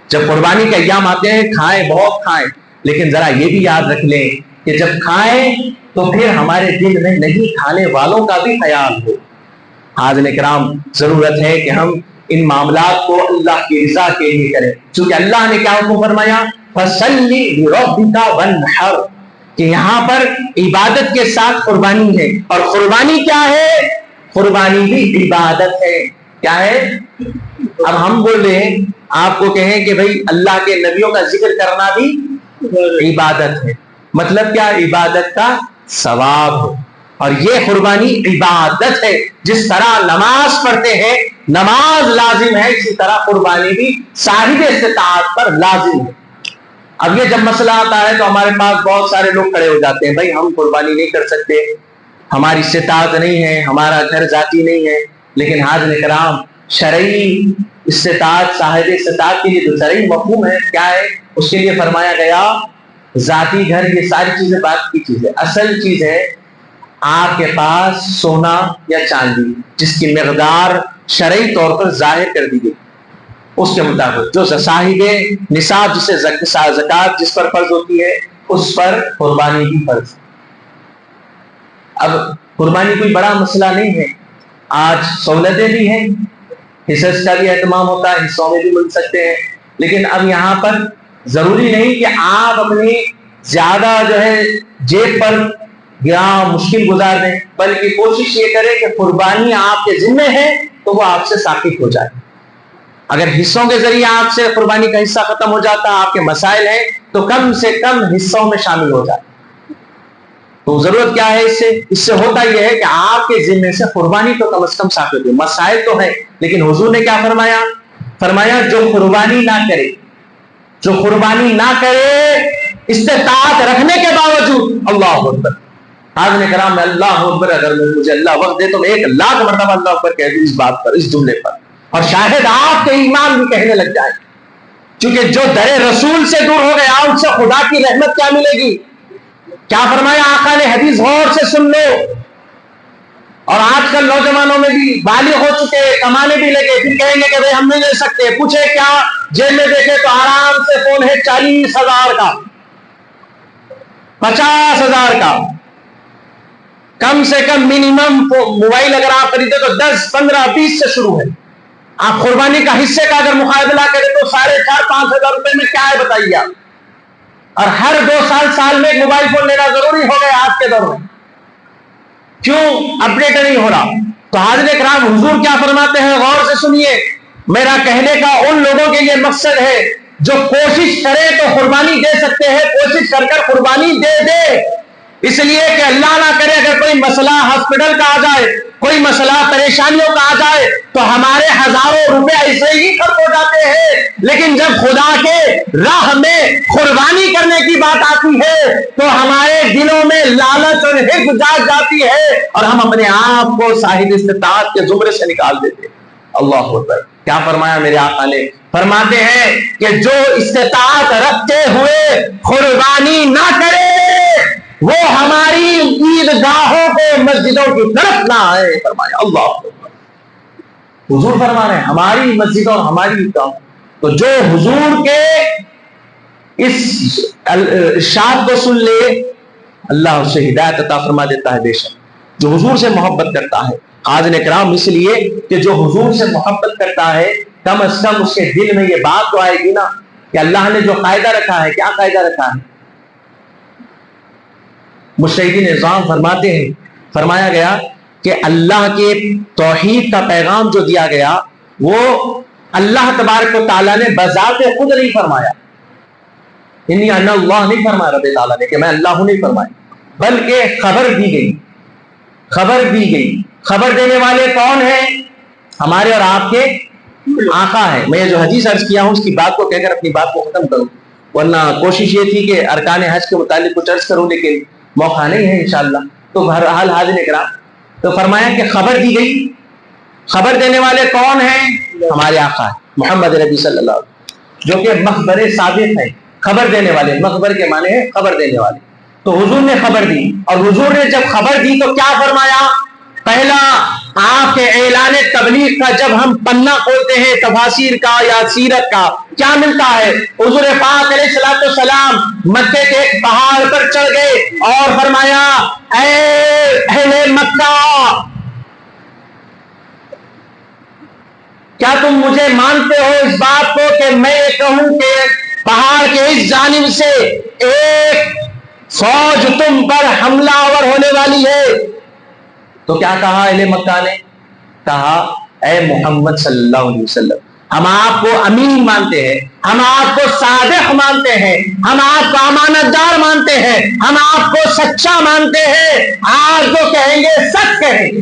جب قربانی کے ایام آتے ہیں کھائیں, بہت کھائیں, لیکن ذرا یہ بھی یاد رکھ لیں کہ جب کھائیں تو پھر ہمارے دل میں نہیں کھانے والوں کا بھی خیال ہو. حاضرین کرام, ضرورت ہے کہ ہم ان معاملات کو اللہ کی رضا کے لیے کریں, چونکہ اللہ نے کیا حکم فرمایا, فَصَلِّ لِرَبِّكَ وَانْحَرْ, کہ یہاں پر عبادت کے ساتھ قربانی ہے. اور قربانی کیا ہے؟ قربانی بھی عبادت ہے. کیا ہے؟ اب ہم بول رہے ہیں, آپ کو کہیں کہ بھئی اللہ کے نبیوں کا ذکر کرنا بھی عبادت ہے, مطلب کیا؟ عبادت کا ثواب ہو. اور یہ قربانی عبادت ہے. جس طرح نماز پڑھتے ہیں نماز لازم ہے, اسی طرح قربانی بھی صاحب استطاعت پر لازم ہے. اب یہ جب مسئلہ آتا ہے تو ہمارے پاس بہت سارے لوگ کھڑے ہو جاتے ہیں, بھائی ہم قربانی نہیں کر سکتے, ہماری استطاعت نہیں ہے, ہمارا گھر ذاتی نہیں ہے. لیکن حاضرین کرام, شرعی استطاعت, صاحب استطاعت کے لیے جو شرعی مفہوم ہے کیا ہے, اس کے لیے فرمایا گیا ذاتی گھر, یہ ساری چیزیں بات کی چیز ہے. اصل چیز ہے آپ کے پاس سونا یا چاندی جس کی مقدار شرعی طور پر ظاہر کر دی گئی, اس کے مطابق جو صاحب نصاب جسے زکوٰۃ جس پر فرض ہوتی ہے اس پر قربانی بھی فرض. اب قربانی کوئی بڑا مسئلہ نہیں ہے, آج سہولتیں بھی ہیں, حصص کا بھی اہتمام ہوتا ہے, حصوں میں بھی مل سکتے ہیں. لیکن اب یہاں پر ضروری نہیں کہ آپ اپنی زیادہ جو ہے جیب پر یا مشکل گزار دیں, بلکہ کوشش یہ کریں کہ قربانی آپ کے ذمہ ہے تو وہ آپ سے ثابت ہو جائے. اگر حصوں کے ذریعے آپ سے قربانی کا حصہ ختم ہو جاتا, آپ کے مسائل ہیں, تو کم سے کم حصوں میں شامل ہو جائے. تو ضرورت کیا ہے اس سے ہوتا یہ ہے کہ آپ کے ذمہ سے قربانی تو کم از کم ثابت ہو. مسائل تو ہے, لیکن حضور نے کیا فرمایا جو قربانی نہ کرے استطاعت رکھنے کے باوجود, اللہ اکبر. حاضرین کرام, میں اللہ اکبر, اگر مجھے اللہ وقت دے تو میں 1,00,000 مرتبہ اللہ اکبر کہہ دوں اس بات پر, اس جملے پر, اور شاید آپ کے ایمان بھی کہنے لگ جائے. کیونکہ جو در رسول سے دور ہو گیا ان سے خدا کی رحمت کیا ملے گی؟ کیا فرمایا آقا نے, حدیث غور سے سن لو. اور آج کل نوجوانوں میں بھی بالغ ہو چکے, کمانے بھی لگے, پھر کہیں گے کہ بھئی ہم نہیں لے سکتے. پوچھے کیا, جیب میں دیکھے تو آرام سے فون ہے 40,000 کا, 50,000 کا, کم سے کم منیمم موبائل اگر آپ خریدے تو 10, 15, 20 سے شروع ہے. آپ قربانی کا حصے کا اگر مقابلہ کریں تو 4,500-5,000 روپے میں کیا ہے بتائیے آپ. اور ہر 2 سال میں ایک موبائل فون لینا ضروری ہو گیا آج کے دور میں. کیوں اپڈیٹ نہیں ہو رہا؟ تو حاضرین کرام, حضور کیا فرماتے ہیں, غور سے سنیے. میرا کہنے کا ان لوگوں کے لیے مقصد ہے جو کوشش کرے تو قربانی دے سکتے ہیں, کوشش کر کر قربانی دے. اس لیے کہ اللہ نہ کرے اگر کوئی مسئلہ ہاسپٹل کا آ جائے کوئی مسئلہ پریشانیوں کا آ جائے تو ہمارے ہزاروں روپے ایسے ہی خرچ ہو جاتے ہیں، لیکن جب خدا کے راہ میں قربانی کرنے کی بات آتی ہے تو ہمارے دلوں میں لالچ اور حرص جاگ جاتی ہے اور ہم اپنے آپ کو صاحب استطاعت کے زمرے سے نکال دیتے ہیں۔ اللہ اکبر! کیا فرمایا میرے آقا نے؟ فرماتے ہیں کہ جو استطاعت رکھتے ہوئے قربانی نہ کرے وہ ہماری عیدگاہوں کو مسجدوں کی طرف نہ آئے۔ فرمایا اللہ اکبر! حضور فرما رہے ہیں ہماری مسجدوں اور ہماری عیدگاہوں، تو جو حضور کے اس ارشاد کو سن لے اللہ اسے ہدایت عطا فرما دیتا ہے۔ بے شک جو حضور سے محبت کرتا ہے، حاضرین اکرام، اس لیے کہ جو حضور سے محبت کرتا ہے کم از کم اس کے دل میں یہ بات تو آئے گی نا کہ اللہ نے جو قاعدہ رکھا ہے، کیا قاعدہ رکھا ہے؟ مجتہدین نظام فرماتے ہیں، فرمایا گیا کہ اللہ کے توحید کا پیغام جو دیا گیا وہ اللہ تبارک و تعالیٰ نے بذات خود نہیں فرمایا، انی انا اللہ نہیں فرمایا رب تعالیٰ نے کہ میں اللہ ہوں، نہیں فرمایا، بلکہ خبر دی گئی۔ خبر دی گئی۔ خبر دینے والے کون ہیں؟ ہمارے اور آپ کے آقا ہے۔ میں یہ جو حدیث عرض کیا ہوں اس کی بات کو کہہ کر اپنی بات کو ختم کروں، ورنہ کوشش یہ تھی کہ ارکان حج کے متعلق کچھ عرض کروں، لیکن موقع نہیں ہے انشاءاللہ۔ تو بہرحال حاضرین اکرام، تو فرمایا کہ خبر دی گئی۔ خبر دینے والے کون ہیں؟ ہمارے آقا ہے محمد نبی صلی اللہ علیہ وسلم، جو کہ مخبر صادق ہیں۔ خبر دینے والے، مخبر کے معنی ہے خبر دینے والے۔ تو حضور نے خبر دی، اور حضور نے جب خبر دی تو کیا فرمایا؟ پہلا آپ کے اعلان تبلیغ کا جب ہم پنہ کھولتے ہیں تفاسیر کا یا سیرت کا، کیا ملتا ہے؟ حضور پاک علیہ السلام مکے کے ایک پہاڑ پر چڑھ گئے اور فرمایا اے اہل مکہ، کیا تم مجھے مانتے ہو اس بات کو کہ میں یہ کہوں کہ پہاڑ کے اس جانب سے ایک فوج تم پر حملہ آور ہونے والی ہے؟ تو کیا کہا اہل مکہ نے؟ کہا اے محمد صلی اللہ علیہ وسلم، ہم آپ کو امین مانتے ہیں، ہم آپ کو صادق مانتے ہیں، ہم آپ کو امانت دار مانتے ہیں، ہم آپ کو سچا مانتے ہیں، آج جو کہیں گے سچ کہیں گے۔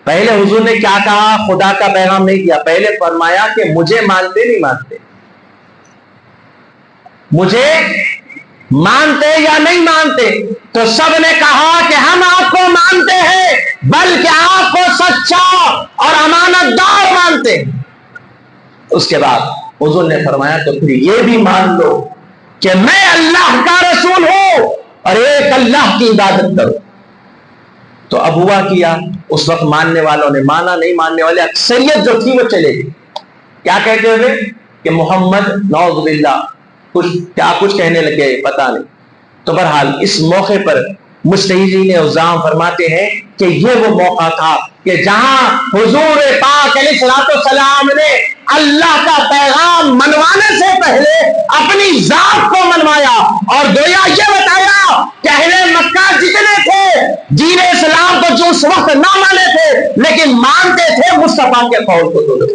پہلے حضور نے کیا کہا؟ خدا کا پیغام نہیں دیا، پہلے فرمایا کہ مجھے مانتے نہیں مانتے، مجھے مانتے یا نہیں مانتے؟ تو سب نے کہا کہ ہم آپ کو مانتے ہیں، بلکہ آپ کو سچا اور امانت دار مانتے ہیں۔ اس کے بعد حضور نے فرمایا تو پھر یہ بھی مان لو کہ میں اللہ کا رسول ہوں اور ایک اللہ کی عبادت کرو۔ تو اب ہوا کیا، اس وقت ماننے والوں نے مانا، نہیں ماننے والے اکثریت جو تھی وہ چلے گئی۔ کیا کہتے ہوئے کہ محمد نعوذ باللہ کچھ کہنے لگے، پتہ نہیں۔ تو بہرحال اس موقع پر مجتہدین نظام فرماتے ہیں کہ یہ وہ موقع تھا کہ جہاں حضور پاک علیہ السلام نے اللہ کا پیغام منوانے سے پہلے اپنی ذات کو منوایا اور گویا یہ بتایا کہ اہل مکہ جتنے تھے دین اسلام کو جو اس وقت نہ مانے تھے لیکن مانتے تھے مصطفیٰ کے قول کو۔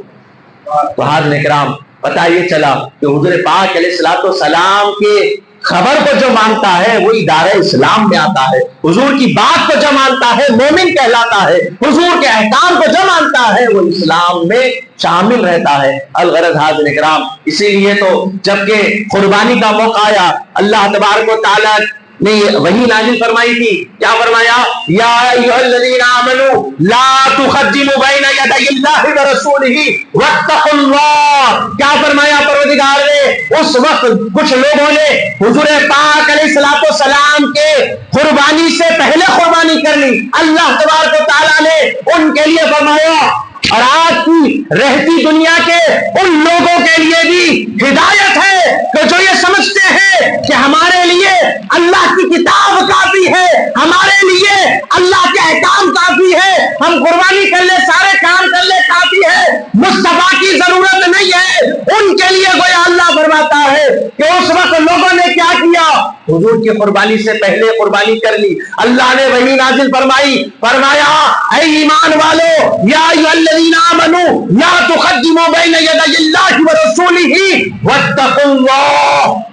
تو حاضرین کرام، پتہ یہ چلا کہ حضور پاک علیہ السلام کے خبر کو جو مانتا ہے وہ ادارہ اسلام میں آتا ہے، حضور کی بات کو جو مانتا ہے مومن کہلاتا ہے، حضور کے احکام کو جو مانتا ہے وہ اسلام میں شامل رہتا ہے۔ الغرض حاضرین اکرام، اسی لیے تو جب کہ قربانی کا موقع آیا اللہ تبارک و تعالیٰ نے وحی نازل فرمائی تھی، کیا فرمایا؟ یا ایھا الذین آمنوا لا تقدموا بین یدی اللہ ورسولہ واتقوا اللہ۔ کیا فرمایا پروردگار نے؟ اس وقت کچھ لوگوں نے حضور پاک علیہ السلام کے قربانی سے پہلے قربانی کر لی، اللہ تبارک و تعالیٰ نے ان کے لیے فرمایا اور آج کی رہتی دنیا کے ان لوگوں کے لیے بھی ہدایت ہے کہ جو یہ سمجھتے ہیں کہ ہمارے لیے اللہ کی کتاب کافی ہے، ہمارے لیے اللہ کے احکام کافی ہے، ہم قربانی کر لے، سارے کام کر لے، کافی ہے، مصطفیٰ کی ضرورت نہیں ہے، ان کے لیے گویا اللہ فرماتا ہے کہ اس وقت لوگوں نے کیا کیا؟ حضور کی قربانی سے پہلے قربانی کر لی۔ اللہ نے وحی نازل فرمائی، فرمایا اے ایمان والو یا ایھا الذین آمنوا لا تقدموا بین یدی اللہ ورسولہ واتقوا اللہ۔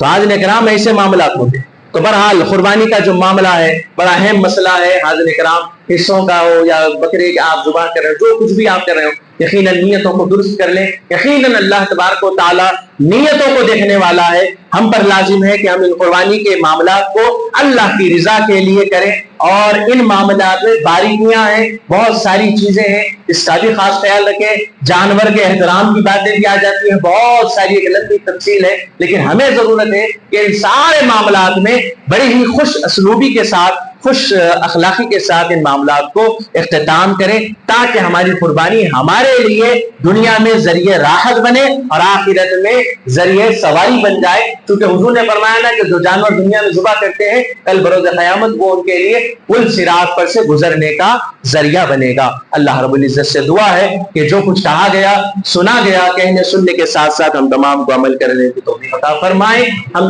تو حاضرین کرام ایسے معاملات ہوتے ہیں. تو بہرحال قربانی کا جو معاملہ ہے بڑا اہم مسئلہ ہے حاضرین کرام. حصوں کا ہو یا بکرے کا آپ ذبح کر رہے ہو، جو کچھ بھی آپ کر رہے ہو، یقیناً نیتوں کو درست کر لیں. یقیناً اللہ تبارک و تعالی نیتوں کو دیکھنے والا ہے. ہم پر لازم ہے کہ ہم ان قربانی کے معاملات کو اللہ کی رضا کے لیے کریں. اور ان معاملات میں باریکیاں ہیں، بہت ساری چیزیں ہیں، اس کا بھی خاص خیال رکھیں. جانور کے احترام کی باتیں بھی آ جاتی ہیں، بہت ساری ایک لمبی تفصیل ہے، لیکن ہمیں ضرورت ہے کہ ان سارے معاملات میں بڑی ہی خوش اسلوبی کے ساتھ، خوش اخلاقی کے ساتھ ان معاملات کو اختتام کریں، تاکہ ہماری قربانی ہمارے لیے دنیا میں ذریعہ راحت بنے اور آخرت میں ذریعہ سواری بن جائے. کیونکہ حضور نے فرمایا نا کہ جو جانور دنیا میں ذبح کرتے ہیں کل بروز قیامت وہ ان کے لیے پل صراط پر سے گزرنے کا ذریعہ بنے گا. اللہ رب العزت سے دعا ہے کہ جو کچھ کہا گیا، سنا گیا، کہنے سننے کے ساتھ ساتھ ہم تمام کو عمل کرنے کی توفیق عطا فرمائے. ہم